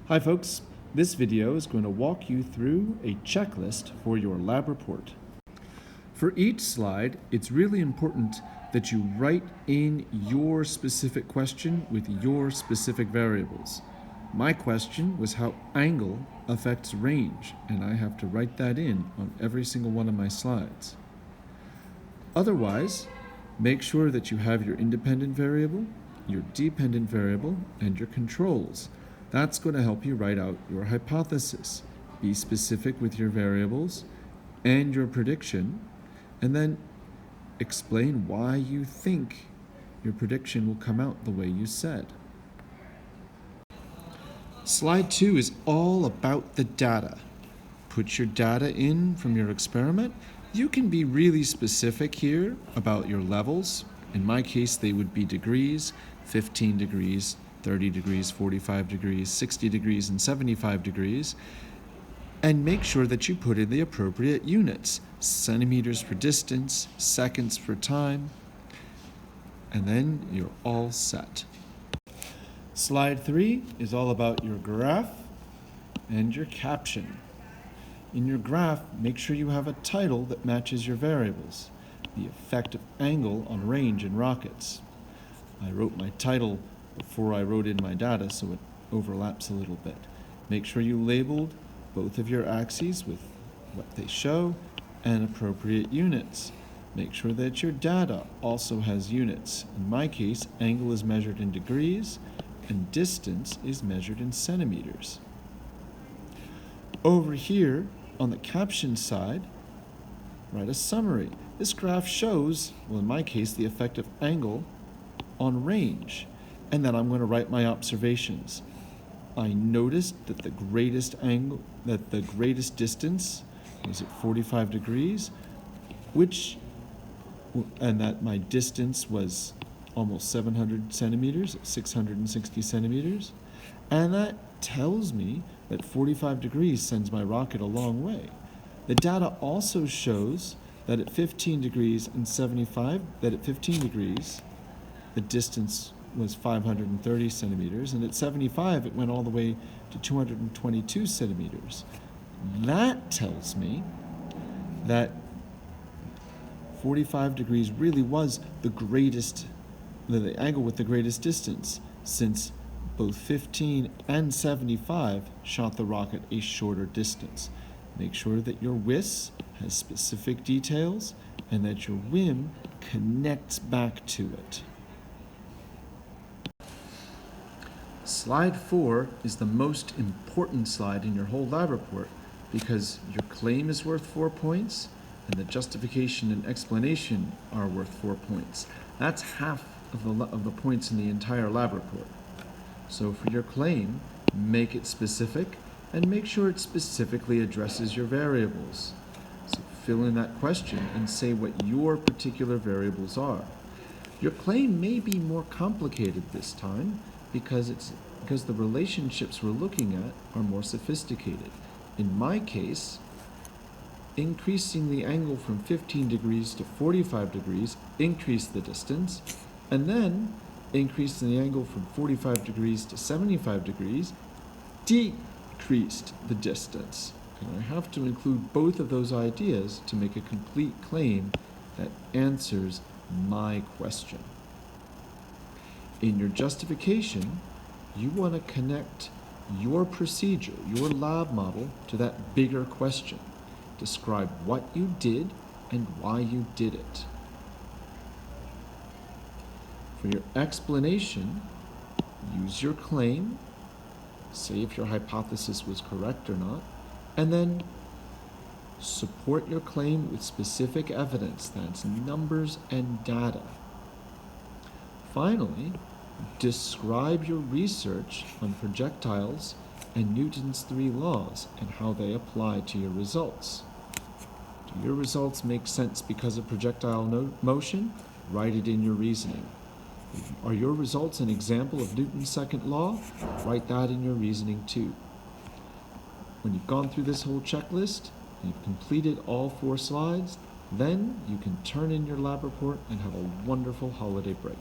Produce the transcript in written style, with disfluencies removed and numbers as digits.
Hi folks, this video is going to walk you through a checklist for your lab report. For each slide, it's really important that you write in your specific question with your specific variables. My question was how angle affects range, and I have to write that in on every single one of my slides. Otherwise, make sure that you have your independent variable, your dependent variable, and your controls. That's going to help you write out your hypothesis. Be specific with your variables and your prediction, and then explain why you think your prediction will come out the way you said. Slide 2 is all about the data. Put your data in from your experiment. You can be really specific here about your levels. In my case, they would be degrees, 15 degrees, 30 degrees, 45 degrees, 60 degrees, and 75 degrees. And make sure that you put in the appropriate units, centimeters for distance, seconds for time, and then you're all set. Slide 3 is all about your graph and your caption. In your graph, make sure you have a title that matches your variables. The effect of angle on range in rockets. I wrote my title before I wrote in my data, so it overlaps a little bit. Make sure you labeled both of your axes with what they show and appropriate units. Make sure that your data also has units. In my case, angle is measured in degrees and distance is measured in centimeters. Over here on the caption side, write a summary. This graph shows, well, in my case, the effect of angle on range. And then I'm going to write my observations. I noticed that the greatest distance was at 45 degrees, and that my distance was almost 700 centimeters, 660 centimeters. And that tells me that 45 degrees sends my rocket a long way. The data also shows that at 15 degrees and 75, that at 15 degrees, the distance was 530 centimeters, and at 75 it went all the way to 222 centimeters. That tells me that 45 degrees really was the angle with the greatest distance, since both 15 and 75 shot the rocket a shorter distance. Make sure that your WIS has specific details and that your WIM connects back to it. Slide 4 is the most important slide in your whole lab report because your claim is worth 4 points and the justification and explanation are worth 4 points. That's half of the points in the entire lab report. So for your claim, make it specific and make sure it specifically addresses your variables. So fill in that question and say what your particular variables are. Your claim may be more complicated this time because the relationships we're looking at are more sophisticated. In my case, increasing the angle from 15 degrees to 45 degrees increased the distance, and then increasing the angle from 45 degrees to 75 degrees decreased the distance. And I have to include both of those ideas to make a complete claim that answers my question. In your justification, you want to connect your procedure, your lab model, to that bigger question. Describe what you did and why you did it. For your explanation, use your claim, say if your hypothesis was correct or not, and then support your claim with specific evidence, that's numbers and data. Finally, describe your research on projectiles and Newton's 3 laws and how they apply to your results. Do your results make sense because of projectile motion? Write it in your reasoning. Are your results an example of Newton's second law? Write that in your reasoning too. When you've gone through this whole checklist, and you've completed all 4 slides, then you can turn in your lab report and have a wonderful holiday break.